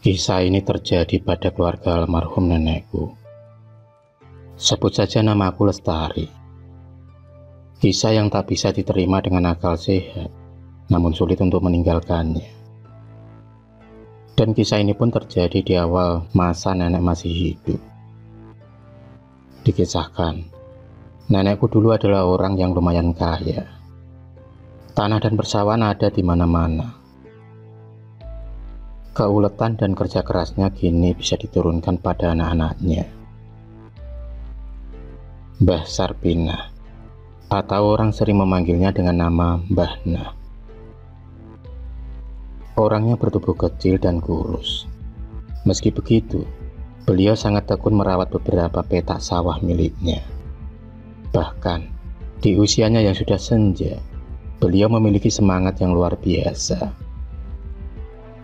Kisah ini terjadi pada keluarga almarhum nenekku. Sebut saja namaku Lestari. Kisah yang tak bisa diterima dengan akal sehat, namun sulit untuk meninggalkannya. Dan kisah ini pun terjadi di awal masa nenek masih hidup. Dikisahkan, nenekku dulu adalah orang yang lumayan kaya. Tanah dan persawahan ada di mana-mana. Keuletan dan kerja kerasnya kini bisa diturunkan pada anak-anaknya. Mbah Sarpina, atau orang sering memanggilnya dengan nama Mbah Nah. Orangnya bertubuh kecil dan kurus. Meski begitu, beliau sangat tekun merawat beberapa petak sawah miliknya. Bahkan, di usianya yang sudah senja, beliau memiliki semangat yang luar biasa.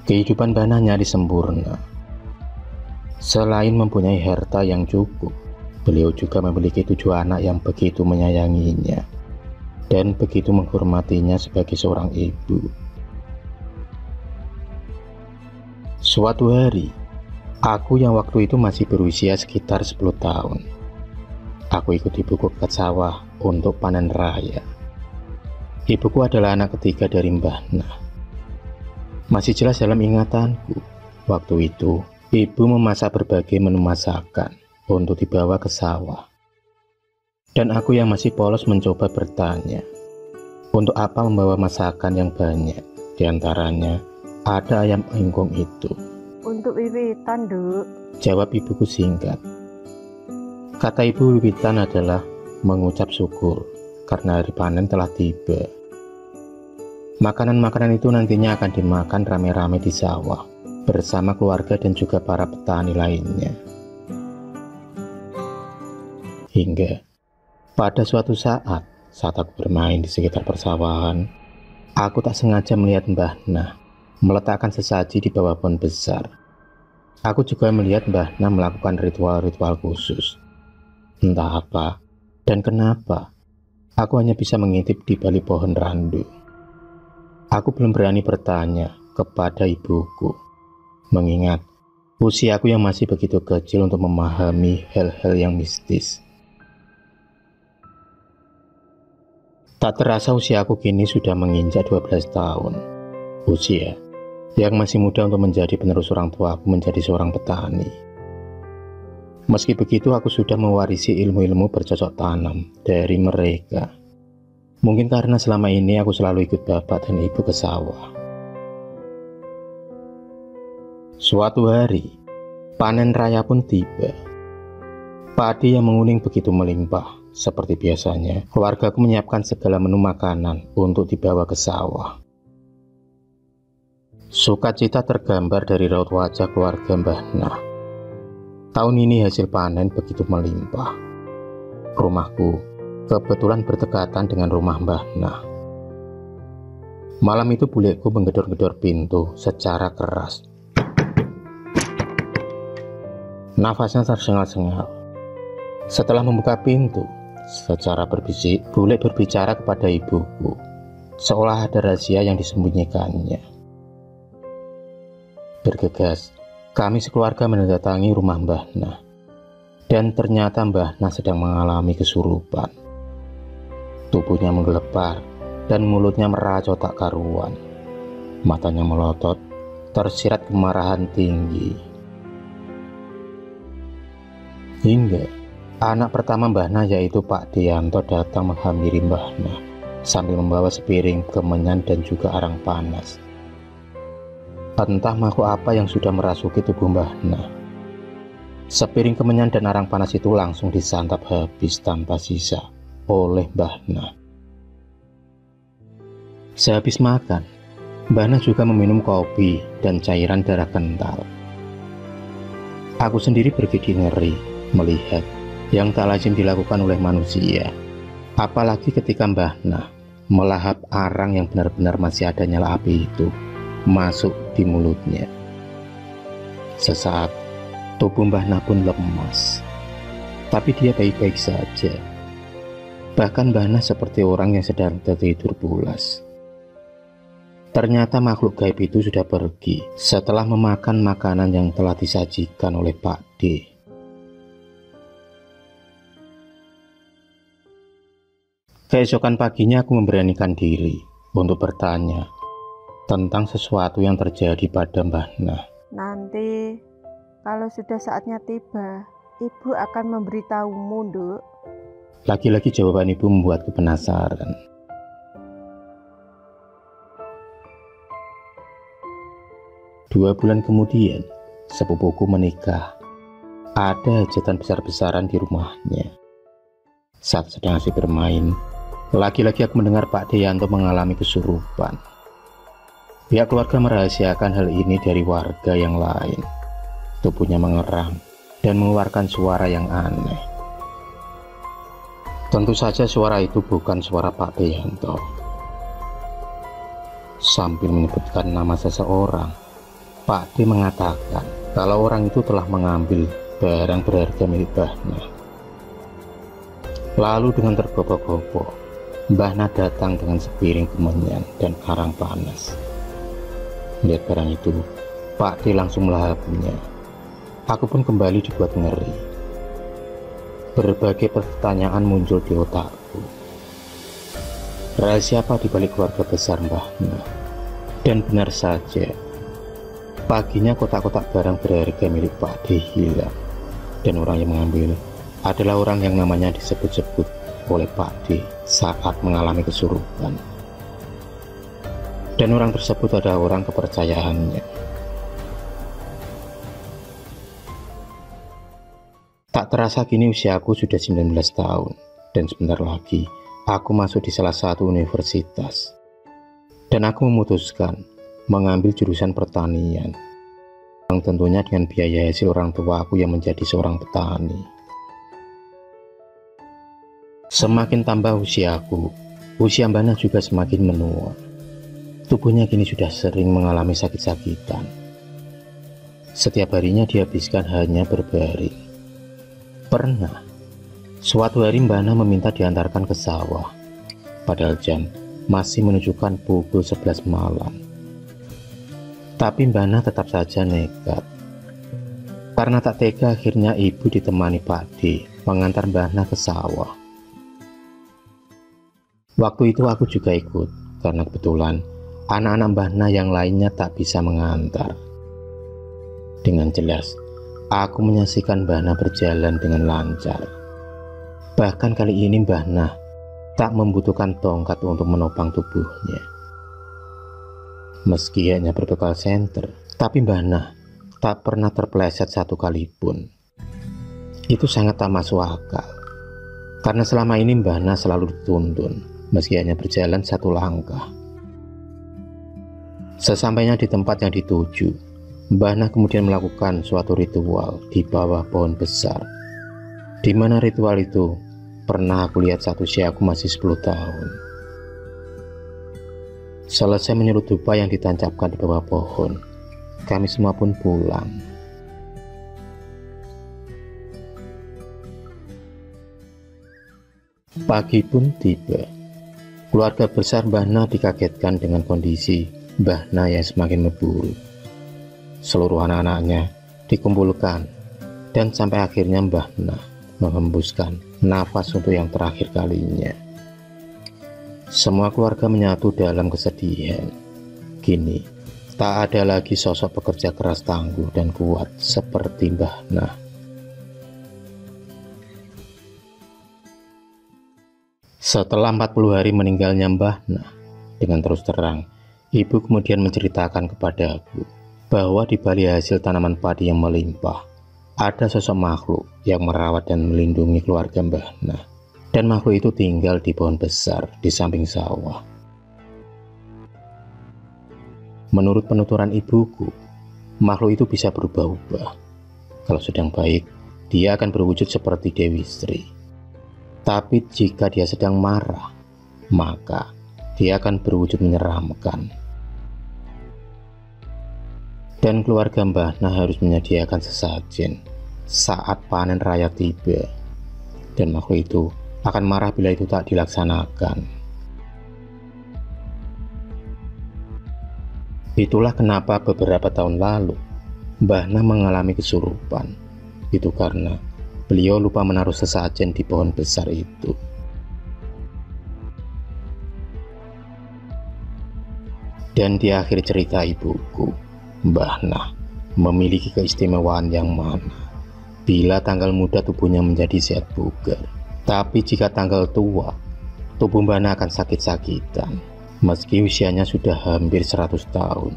Kehidupan Mbah Nah nyaris sempurna. Selain mempunyai harta yang cukup, beliau juga memiliki 7 anak yang begitu menyayanginya dan begitu menghormatinya sebagai seorang ibu. Suatu hari, aku yang waktu itu masih berusia sekitar 10 tahun. Aku ikut ibuku ke sawah untuk panen raya. Ibuku adalah anak ketiga dari Mbah Nah. Masih jelas dalam ingatanku, waktu itu ibu memasak berbagai menu masakan untuk dibawa ke sawah. Dan aku yang masih polos mencoba bertanya, untuk apa membawa masakan yang banyak? Di antaranya ada ayam ingkung itu. Untuk wiwitan, Duk. Jawab ibuku singkat. Kata ibu, wiwitan adalah mengucap syukur karena hari panen telah tiba. Makanan-makanan itu nantinya akan dimakan rame-rame di sawah bersama keluarga dan juga para petani lainnya. Hingga pada suatu saat aku bermain di sekitar persawahan, aku tak sengaja melihat Mbah Nah meletakkan sesaji di bawah pohon besar. Aku juga melihat Mbah Nah melakukan ritual-ritual khusus. Entah apa dan kenapa, aku hanya bisa mengintip di balik pohon randu. Aku belum berani bertanya kepada ibuku, mengingat usiaku yang masih begitu kecil untuk memahami hal-hal yang mistis. Tak terasa usiaku kini sudah menginjak 12 tahun. Usia yang masih muda untuk menjadi penerus orang tuaku menjadi seorang petani. Meski begitu, aku sudah mewarisi ilmu-ilmu bercocok tanam dari mereka. Mungkin karena selama ini aku selalu ikut bapak dan ibu ke sawah. Suatu hari, panen raya pun tiba. Padi yang menguning begitu melimpah. Seperti biasanya, keluargaku menyiapkan segala menu makanan untuk dibawa ke sawah. Sukacita tergambar dari raut wajah keluarga Mbah Nah. Tahun ini hasil panen begitu melimpah. Rumahku kebetulan berdekatan dengan rumah Mbah Nah. Malam itu bulekku menggedor-gedor pintu secara keras. Nafasnya tersengal-sengal. Setelah membuka pintu, secara berbisik, bulek berbicara kepada ibuku, seolah ada rahasia yang disembunyikannya. Bergegas, kami sekeluarga mendatangi rumah Mbah Nah. Dan ternyata Mbah Nah sedang mengalami kesurupan. Tubuhnya menggelepar dan mulutnya meracau tak karuan. Matanya melotot, tersirat kemarahan tinggi. Hingga anak pertama Mbah Nah yaitu Pak Dianto datang menghampiri Mbah Nah sambil membawa sepiring kemenyan dan juga arang panas. Entah makhluk apa yang sudah merasuki tubuh Mbah Nah. Sepiring kemenyan dan arang panas itu langsung disantap habis tanpa sisa oleh Mbah Nah. Sehabis makan, Mbah Nah juga meminum kopi dan cairan darah kental. Aku sendiri bergigi ngeri melihat yang tak lazim dilakukan oleh manusia, apalagi ketika Mbah Nah melahap arang yang benar-benar masih ada nyala api itu masuk di mulutnya. Sesaat, tubuh Mbah Nah pun lemas, tapi dia baik-baik saja. Bahkan Mbah Nah seperti orang yang sedang tertidur pulas. Ternyata makhluk gaib itu sudah pergi setelah memakan makanan yang telah disajikan oleh Pak D. Keesokan paginya aku memberanikan diri untuk bertanya tentang sesuatu yang terjadi pada Mbah Nah. Nanti kalau sudah saatnya tiba, ibu akan memberitahumu, Nduk. Lagi-lagi jawaban ibu membuatku penasaran. Dua bulan kemudian, sepupuku menikah. Ada hajatan besar-besaran di rumahnya. Saat sedang asik bermain, lagi-lagi aku mendengar Pak Deyanto mengalami kesurupan. Pihak keluarga merahasiakan hal ini dari warga yang lain. Tubuhnya mengerang dan mengeluarkan suara yang aneh. Tentu saja suara itu bukan suara Pak Deyanto. Sambil menyebutkan nama seseorang, Pak D mengatakan kalau orang itu telah mengambil barang berharga milik Mbah Nah. Lalu dengan tergopoh-gopoh, Mbah Nah datang dengan sepiring kemenyan dan arang panas. Melihat barang itu, Pak D langsung melahapnya. Aku pun kembali dibuat ngeri. Berbagai pertanyaan muncul di otakku. Rahasia apa di balik keluarga besar Mbah Nah? Dan benar saja, paginya kotak-kotak barang berharga milik Pak D hilang. Dan orang yang mengambil adalah orang yang namanya disebut-sebut oleh Pak D saat mengalami kesurupan. Dan orang tersebut adalah orang kepercayaannya. Tak terasa kini usiaku sudah 19 tahun, dan sebentar lagi aku masuk di salah satu universitas. Dan aku memutuskan mengambil jurusan pertanian, yang tentunya dengan biaya hasil orang tua aku yang menjadi seorang petani. Semakin tambah usiaku, usia Mbah Nah juga semakin menua. Tubuhnya kini sudah sering mengalami sakit-sakitan. Setiap harinya dihabiskan hanya berbaring. Pernah, suatu hari Mbah Nah meminta diantarkan ke sawah, padahal jam masih menunjukkan pukul 11 malam. Tapi Mbah Nah tetap saja nekat. Karena tak tega, akhirnya ibu ditemani Pak D mengantar Mbah Nah ke sawah. Waktu itu aku juga ikut, karena kebetulan anak-anak Mbah Nah yang lainnya tak bisa mengantar. Dengan jelas, aku menyaksikan Mbah Nah berjalan dengan lancar. Bahkan kali ini Mbah Nah tak membutuhkan tongkat untuk menopang tubuhnya. Meski hanya berbekal senter, tapi Mbah Nah tak pernah terpeleset satu kali pun. Itu sangat tak masuk akal, karena selama ini Mbah Nah selalu dituntun, meski hanya berjalan satu langkah. Sesampainya di tempat yang dituju, Mbah Nah kemudian melakukan suatu ritual di bawah pohon besar, di mana ritual itu pernah aku lihat saat usia aku masih 10 tahun. Selesai menyulut dupa yang ditancapkan di bawah pohon, kami semua pun pulang. Pagi pun tiba. Keluarga besar Mbah Nah dikagetkan dengan kondisi Mbah Nah yang semakin memburuk. Seluruh anak-anaknya dikumpulkan, dan sampai akhirnya Mbah Nah menghembuskan nafas untuk yang terakhir kalinya. Semua keluarga menyatu dalam kesedihan. Kini tak ada lagi sosok pekerja keras, tangguh dan kuat seperti Mbah Nah. Setelah 40 hari meninggalnya Mbah Nah, dengan terus terang, ibu kemudian menceritakan kepadaku bahwa di balik hasil tanaman padi yang melimpah, ada sosok makhluk yang merawat dan melindungi keluarga Mbah Nah. Dan makhluk itu tinggal di pohon besar di samping sawah. Menurut penuturan ibuku, makhluk itu bisa berubah-ubah. Kalau sedang baik, dia akan berwujud seperti Dewi Sri. Tapi jika dia sedang marah, maka dia akan berwujud menyeramkan. Dan keluarga Mbah Nah harus menyediakan sesajen saat panen raya tiba. Dan makhluk itu akan marah bila itu tak dilaksanakan. Itulah kenapa beberapa tahun lalu Mbah Nah mengalami kesurupan. Itu karena beliau lupa menaruh sesajen di pohon besar itu. Dan di akhir cerita ibuku, Mbah Nah memiliki keistimewaan yang mana bila tanggal muda tubuhnya menjadi sehat bugar. Tapi jika tanggal tua, tubuh Mbah Nah akan sakit-sakitan meski usianya sudah hampir 100 tahun.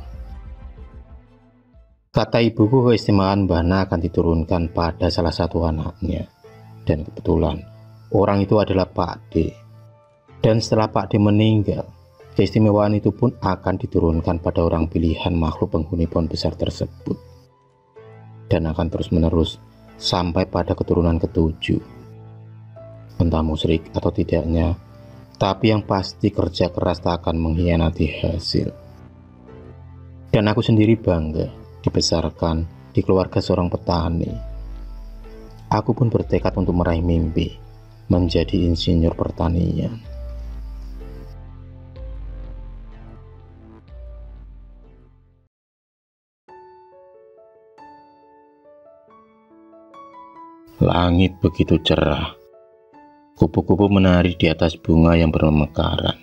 Kata ibuku, keistimewaan Mbah Nah akan diturunkan pada salah satu anaknya. Dan kebetulan orang itu adalah Pak D. Dan setelah Pak D meninggal, keistimewaan itu pun akan diturunkan pada orang pilihan makhluk penghuni pohon besar tersebut. Dan akan terus menerus sampai pada keturunan ketujuh. Entah musyrik atau tidaknya, tapi yang pasti kerja keras tak akan mengkhianati hasil. Dan aku sendiri bangga dibesarkan di keluarga seorang petani. Aku pun bertekad untuk meraih mimpi menjadi insinyur pertanian. Langit begitu cerah. Kupu-kupu menari di atas bunga yang bermekaran.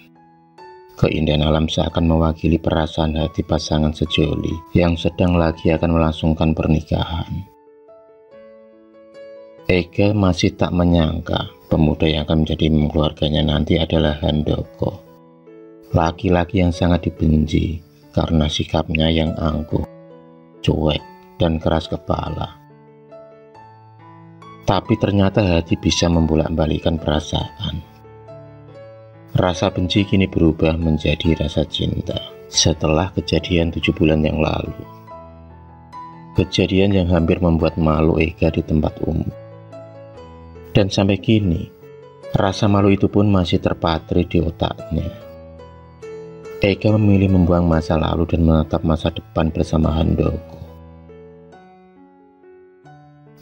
Keindahan alam seakan mewakili perasaan hati pasangan sejoli yang sedang lagi akan melangsungkan pernikahan. Ega masih tak menyangka pemuda yang akan menjadi keluarganya nanti adalah Handoko. Laki-laki yang sangat dibenci karena sikapnya yang angkuh, cuek, dan keras kepala. Tapi ternyata hati bisa membolak-balikan perasaan. Rasa benci kini berubah menjadi rasa cinta setelah kejadian 7 bulan yang lalu. Kejadian yang hampir membuat malu Ega di tempat umum. Dan sampai kini, rasa malu itu pun masih terpatri di otaknya. Ega memilih membuang masa lalu dan menatap masa depan bersama Handoko.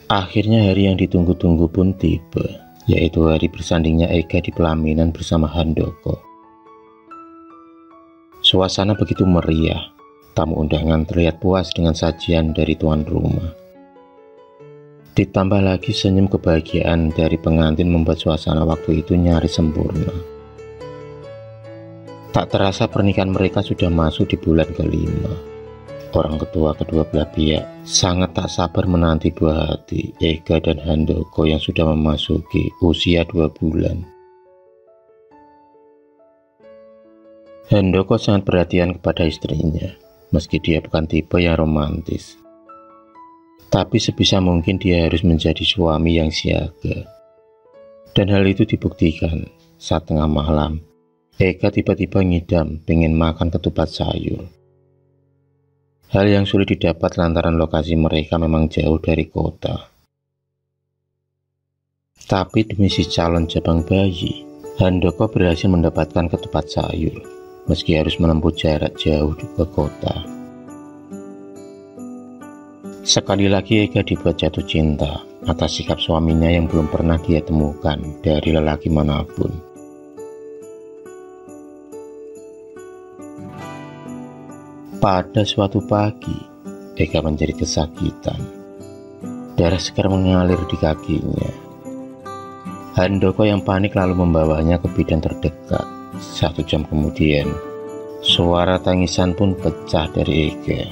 Akhirnya hari yang ditunggu-tunggu pun tiba, yaitu hari bersandingnya Ega di pelaminan bersama Handoko. Suasana begitu meriah, tamu undangan terlihat puas dengan sajian dari tuan rumah. Ditambah lagi senyum kebahagiaan dari pengantin membuat suasana waktu itu nyaris sempurna. Tak terasa pernikahan mereka sudah masuk di bulan ke-5. Orang ketua kedua belah pihak sangat tak sabar menanti buah hati Ega dan Handoko yang sudah memasuki usia 2 bulan. Handoko sangat perhatian kepada istrinya, meski dia bukan tipe yang romantis. Tapi sebisa mungkin dia harus menjadi suami yang siaga. Dan hal itu dibuktikan saat tengah malam, Ega tiba-tiba ngidam pengen makan ketupat sayur. Hal yang sulit didapat lantaran lokasi mereka memang jauh dari kota. Tapi demi si calon jabang bayi, Handoko berhasil mendapatkan ketupat sayur, meski harus menempuh jarak jauh ke kota. Sekali lagi Ega dibuat jatuh cinta atas sikap suaminya yang belum pernah dia temukan dari lelaki manapun. Pada suatu pagi, Ega menjadi kesakitan. Darah segar mengalir di kakinya. Handoko yang panik lalu membawanya ke bidan terdekat. 1 jam kemudian, suara tangisan pun pecah dari Ega.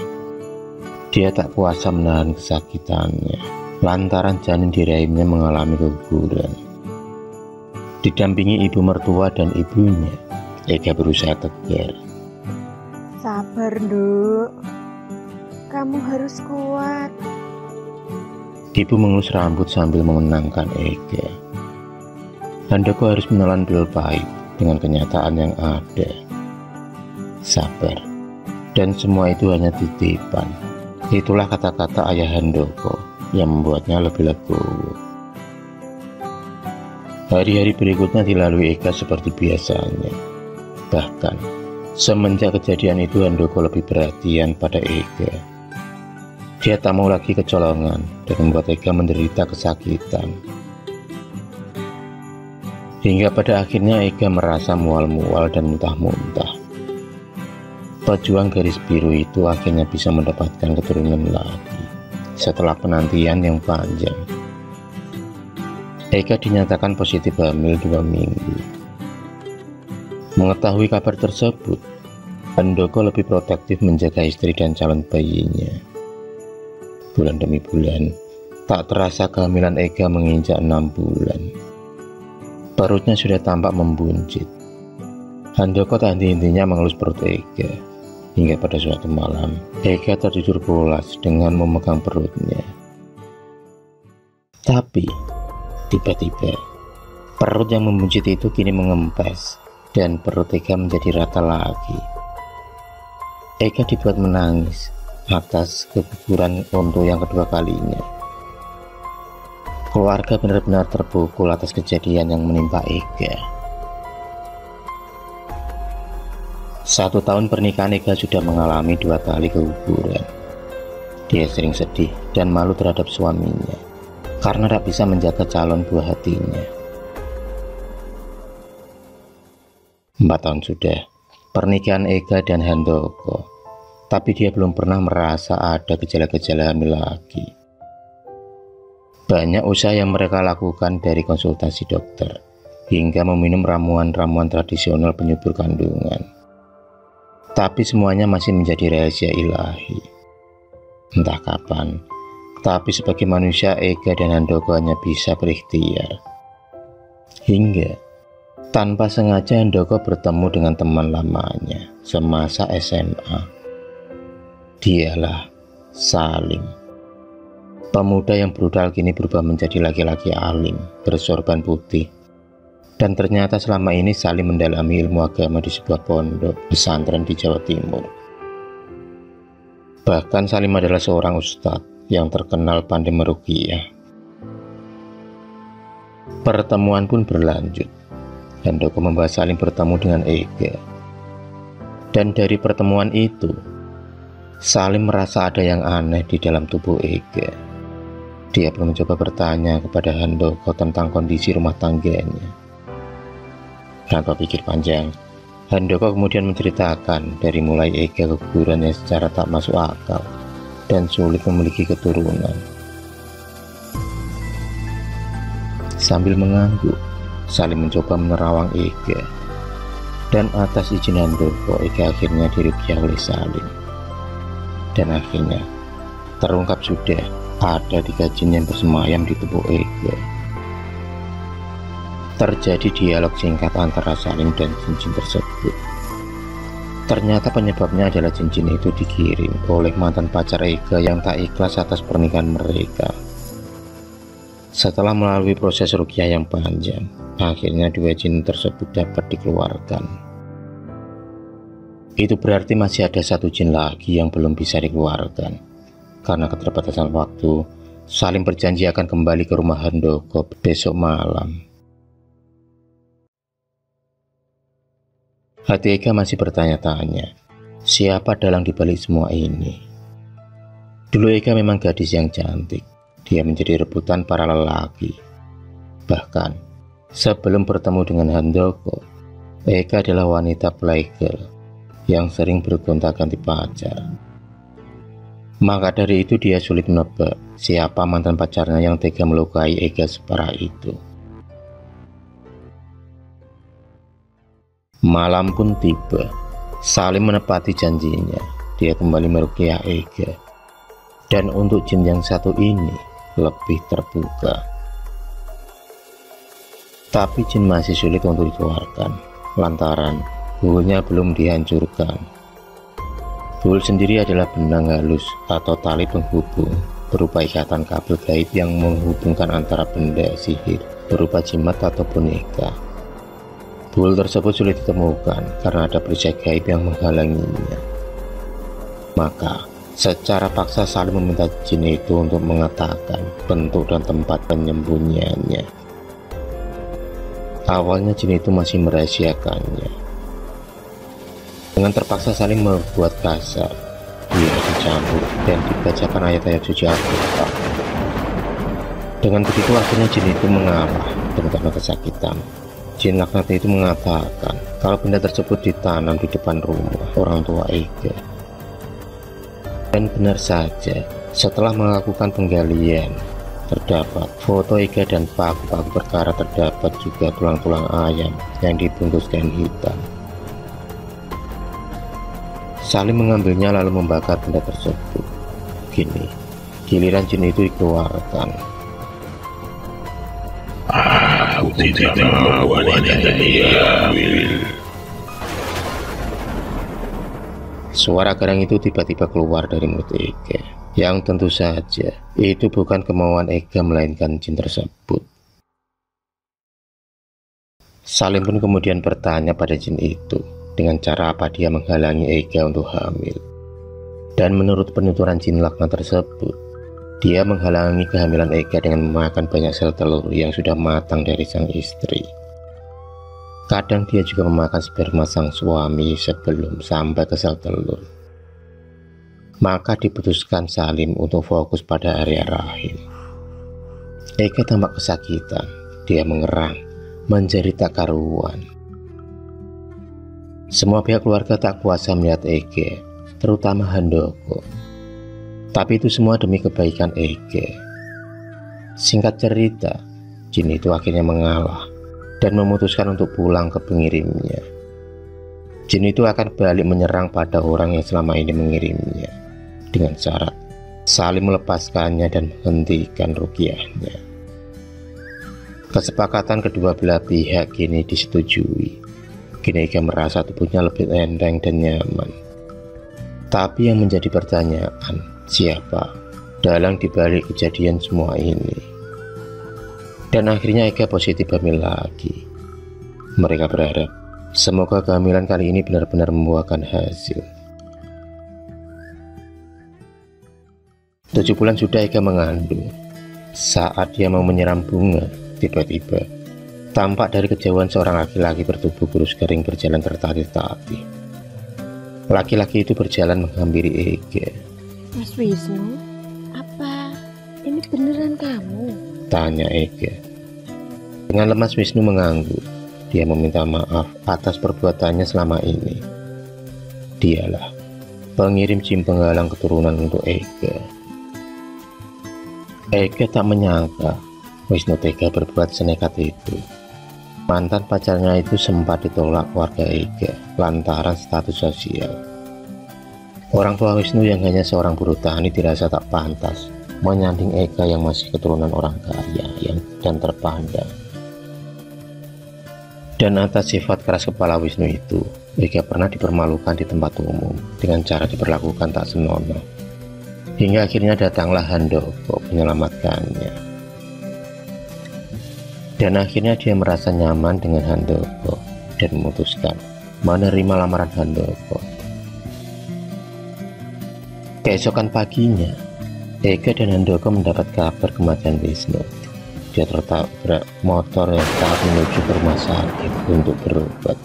Dia tak kuasa menahan kesakitannya, lantaran janin di rahimnya mengalami keguguran. Didampingi ibu mertua dan ibunya, Ega berusaha tegar. Sabar, Nduk. Kamu harus kuat. Ibu mengelus rambut sambil menenangkan Ega. Handoko harus menelan pil pahit dengan kenyataan yang ada. Sabar. Dan semua itu hanya titipan. Itulah kata-kata ayah Handoko yang membuatnya lebih legowo. Hari-hari berikutnya dilalui Ega seperti biasanya. Bahkan semenjak kejadian itu Handoko lebih perhatian pada Ega. Dia tak mau lagi kecolongan dan membuat Ega menderita kesakitan. Hingga pada akhirnya Ega merasa mual-mual dan muntah-muntah. Pejuang garis biru itu akhirnya bisa mendapatkan keturunan lagi setelah penantian yang panjang. Eka dinyatakan positif hamil 2 minggu. Mengetahui kabar tersebut, Handoko lebih protektif menjaga istri dan calon bayinya. Bulan demi bulan, tak terasa kehamilan Eka menginjak 6 bulan. Perutnya sudah tampak membuncit. Handoko tak henti-hentinya mengelus perut Eka. Hingga pada suatu malam, Eka tertidur pulas dengan memegang perutnya. Tapi, tiba-tiba, perut yang membuncit itu kini mengempes, dan perut Eka menjadi rata lagi. Eka dibuat menangis atas keguguran untuk yang kedua kalinya. Keluarga benar-benar terpukul atas kejadian yang menimpa Eka. 1 tahun pernikahan Eka sudah mengalami 2 kali keguguran. Dia sering sedih dan malu terhadap suaminya karena tak bisa menjaga calon buah hatinya. 4 tahun sudah pernikahan Eka dan Handoko, tapi dia belum pernah merasa ada gejala-gejala hamil lagi. Banyak usaha yang mereka lakukan dari konsultasi dokter hingga meminum ramuan-ramuan tradisional penyubur kandungan. Tapi semuanya masih menjadi rahasia ilahi. Entah kapan, tapi sebagai manusia Eka dan Handoko hanya bisa berikhtiar. Hingga tanpa sengaja Handoko bertemu dengan teman lamanya semasa SMA. Dialah Salim. Pemuda yang brutal kini berubah menjadi laki-laki alim, bersorban putih. Dan ternyata selama ini Salim mendalami ilmu agama di sebuah pondok pesantren di Jawa Timur. Bahkan Salim adalah seorang ustadz yang terkenal pandai meruqyah. Pertemuan pun berlanjut. Handoko membahas Salim bertemu dengan Eka. Dan dari pertemuan itu, Salim merasa ada yang aneh di dalam tubuh Eka. Dia pun mencoba bertanya kepada Handoko tentang kondisi rumah tangganya. Tanpa pikir panjang, Handoko kemudian menceritakan dari mulai Eka keguguran yang secara tak masuk akal dan sulit memiliki keturunan. Sambil mengangguk, Salim mencoba menerawang Eka. Dan atas izin Handoko, Eka akhirnya diruqyah oleh Salim. Dan akhirnya terungkap sudah ada 3 jin yang bersemayam di tubuh Eka. Terjadi dialog singkat antara Salim dan jin-jin tersebut. Ternyata penyebabnya adalah jin-jin itu dikirim oleh mantan pacar Eka yang tak ikhlas atas pernikahan mereka. Setelah melalui proses ruqyah yang panjang, akhirnya 2 jin tersebut dapat dikeluarkan. Itu berarti masih ada 1 jin lagi yang belum bisa dikeluarkan. Karena keterbatasan waktu, Salim berjanji akan kembali ke rumah Handoko besok malam. Hati Eka masih bertanya-tanya, siapa dalang dibalik semua ini? Dulu Eka memang gadis yang cantik. Dia menjadi rebutan para lelaki. Bahkan, sebelum bertemu dengan Handoko, Eka adalah wanita playgirl yang sering bergonta-ganti pacar. Maka dari itu dia sulit menebak siapa mantan pacarnya yang tega melukai Eka separah itu. Malam pun tiba. Salim menepati janjinya. Dia kembali meruqyah Eka. Dan untuk jin yang satu ini lebih terbuka. Tapi jin masih sulit untuk dikeluarkan lantaran buulnya belum dihancurkan. Buul sendiri adalah benang halus atau tali penghubung berupa ikatan kabel gaib yang menghubungkan antara benda sihir berupa jimat atau boneka. Buul tersebut sulit ditemukan karena ada perisai gaib yang menghalanginya. Maka, secara paksa Salim meminta jin itu untuk mengatakan bentuk dan tempat penyembunyiannya. Awalnya jin itu masih merahasiakannya. Dengan terpaksa Salim membuat kasar. Dia dicampur dan dibacakan ayat-ayat suci Al-Quran. Dengan begitu akhirnya jin itu mengalah dan karena kesakitan, Jin laknat itu mengatakan kalau benda tersebut ditanam di depan rumah orang tua Ega. Dan benar saja, setelah melakukan penggalian, terdapat foto Ega dan paku-paku perkara, terdapat juga tulang-tulang ayam yang dibungkus kain hitam. Salim mengambilnya lalu membakar benda tersebut. Kini, giliran jin itu dikeluarkan. Aku tidak mau wanita diambil. Suara garang itu tiba-tiba keluar dari mulut Ega, yang tentu saja itu bukan kemauan Ega melainkan jin tersebut. Salim pun kemudian bertanya pada jin itu dengan cara apa dia menghalangi Ega untuk hamil. Dan menurut penuturan jin laknat tersebut, dia menghalangi kehamilan Ega dengan memakan banyak sel telur yang sudah matang dari sang istri. Kadang dia juga memakan sperma sang suami sebelum sampai ke sel telur. Maka diputuskan Salim untuk fokus pada area rahim. Ega tampak kesakitan, dia mengerang, menjadi tak karuan. Semua pihak keluarga tak kuasa melihat Ega, terutama Handoko. Tapi itu semua demi kebaikan Ega. Singkat cerita, jin itu akhirnya mengalah dan memutuskan untuk pulang ke pengirimnya. Jin itu akan balik menyerang pada orang yang selama ini mengirimnya, dengan syarat Salim melepaskannya dan menghentikan ruqyahnya. Kesepakatan kedua belah pihak kini disetujui. Kini Ega merasa tubuhnya lebih enteng dan nyaman. Tapi yang menjadi pertanyaan, siapa dalang dibalik kejadian semua ini? Dan akhirnya Ega positif hamil lagi. Mereka berharap semoga kehamilan kali ini benar-benar membuahkan hasil. 7 bulan sudah Ega mengandung. Saat dia mau menyiram bunga, tiba-tiba tampak dari kejauhan seorang laki-laki bertubuh kurus kering berjalan tertatih-tatih. Laki-laki itu berjalan menghampiri Ega. Mas Wisnu, apa ini beneran kamu? Tanya Ega. Dengan lemas Wisnu mengangguk. Dia meminta maaf atas perbuatannya selama ini. Dialah pengirim jin penghalang keturunan untuk Ega. Ega tak menyangka Wisnu tega berbuat senekat itu. Mantan pacarnya itu sempat ditolak keluarga Ega lantaran status sosial. Orang tua Wisnu yang hanya seorang buruh tani dirasa tak pantas menyanding Ega yang masih keturunan orang kaya dan terpandang. Dan atas sifat keras kepala Wisnu itu, Ega pernah dipermalukan di tempat umum dengan cara diperlakukan tak senonoh. Hingga akhirnya datanglah Handoko menyelamatkannya. Dan akhirnya dia merasa nyaman dengan Handoko dan memutuskan menerima lamaran Handoko. Keesokan paginya, Ega dan Handoko mendapat kabar kematian Wisnu. Dia tertabrak motor yang saat menuju ke rumah sakit untuk berobat.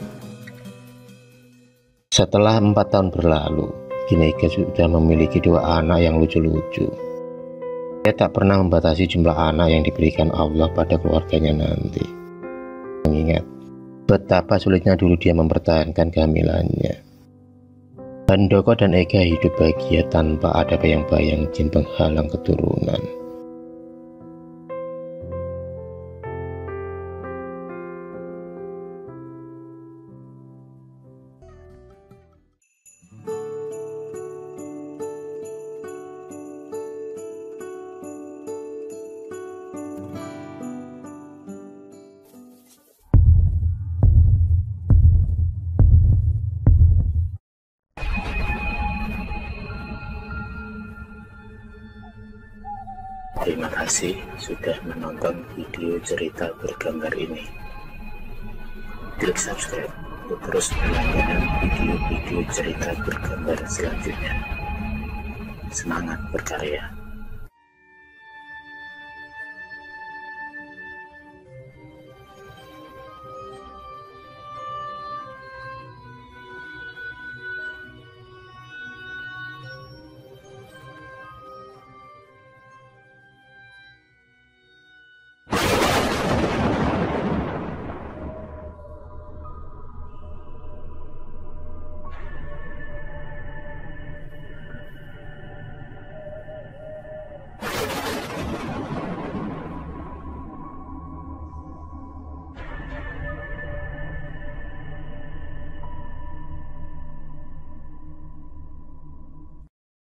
Setelah 4 tahun berlalu, kini Ega sudah memiliki 2 anak yang lucu-lucu. Dia tak pernah membatasi jumlah anak yang diberikan Allah pada keluarganya nanti. Mengingat betapa sulitnya dulu dia mempertahankan kehamilannya. Handoko dan Ega hidup bahagia tanpa ada bayang-bayang jin penghalang keturunan. Terima kasih sudah menonton video cerita bergambar ini. Klik subscribe untuk terus berlangganan video-video cerita bergambar selanjutnya. Semangat berkarya.